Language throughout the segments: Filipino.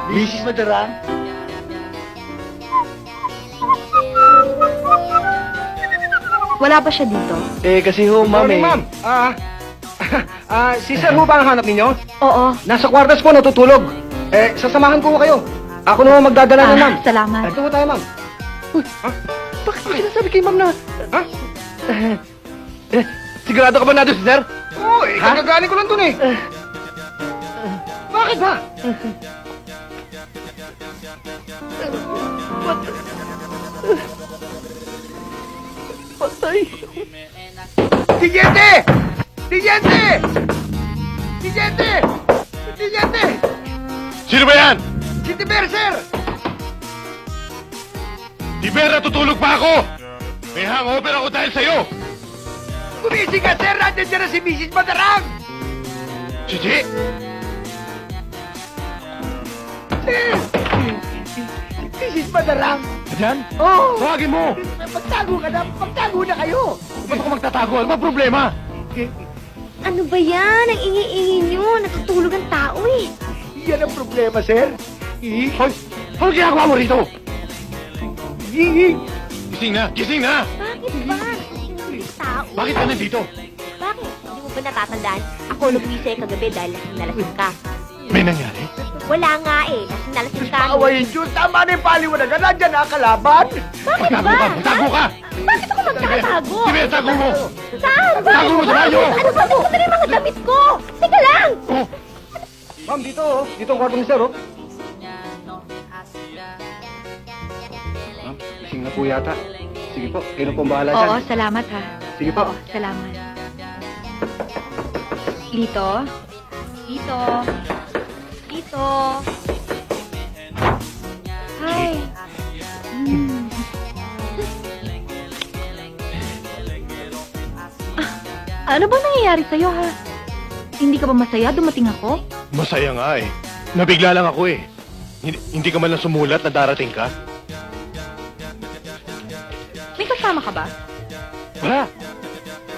Mrs. Madarang? Wala ba siya dito? Eh, kasi ho, ma'am Morning, ma'am. Si Sir ho ba ang hanap ninyo? Oo. Nasa kwartas po, natutulog. Sasamahan ko kayo. Ako na ho magdadala na, ma'am. Salamat. Ito ho tayo, ma'am. Bakit mo sinasabi kay ma'am na... Ha? Sigurado ka ba na doon, sir? Oo, kagagaling ko lang dun eh. Bakit ba? Patay. Diente! Diente! Diente! Diente! Sino ba yan? Si Tiber, sir! Tiber, natutulog pa ako! May hangover ako dahil sa'yo! Gumising ka, sir! Nandiyan dyan na si Mrs. Madarang! Chichi! Sir! Mrs. Madarang! Diyan? Oh! Tawagin mo! Magtago na kayo! Ba't ako magtatago? Ano ba problema? Ano ba yan? Ang ingi-ingi nyo. Natutulog ang tao eh. Yan ang problema, sir. Hoy! Ano ginagawa mo rito? Gising na! Gising na! Bakit ba? Natutulog ang tao. Bakit ka nandito? Bakit? Hindi mo ba natatandaan? Ako nagwisay kagabi dahil lasing ka. May nangyari? Wala nga eh. Lasing ka. Awayin Diyos, tama na yung paliwanagan. Nandiyan na ang kalaban. Bakit Magtago ba? ka! Magtago ka! Bakit ako magtatago? Tiber, tago mo! Saan? Tago mo sa banyo! Ano ba? Gusto na yung mga damit ko. Teka lang. Oh, Ma'am, dito oh. Dito ang kwarto ni sir oh. Ma'am, gising na po yata. Sige po, kayo na po ang bahala dyan. Oo, salamat ha. Sige po. Oo, salamat. Lito? Lito? Lito? Hi. Ano ba nangyayari sa'yo, ha? Hindi ka ba masaya dumating ako? masaya nga eh. Nabigla lang ako eh. Hindi ka man lang sumulat na darating ka? May kasama ka ba? Wala.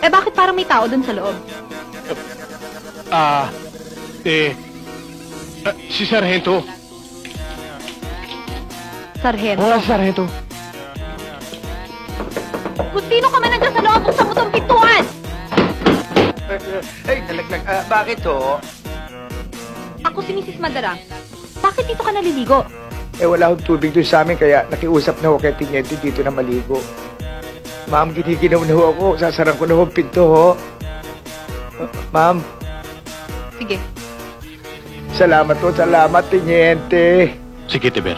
Eh, bakit parang may tao dun sa loob? Si Sargento. Sargento? Oo, si Sargento. Kung sino ka man nandiyan sa loob, buksan mo tong pintuan! Ay, nalaglag. Bakit ho? Ako si Mrs. Madarang. Bakit dito ka naliligo? Eh, wala akong tubig doon sa amin, kaya nakiusap na ho kay Tiniente dito na maligo. Ma'am, giniginaw na ho ako. Sasarang ko na ho ang pinto ho. Ma'am, Sige. salamat ho. Salamat, Tiniente. Sige, Tiber.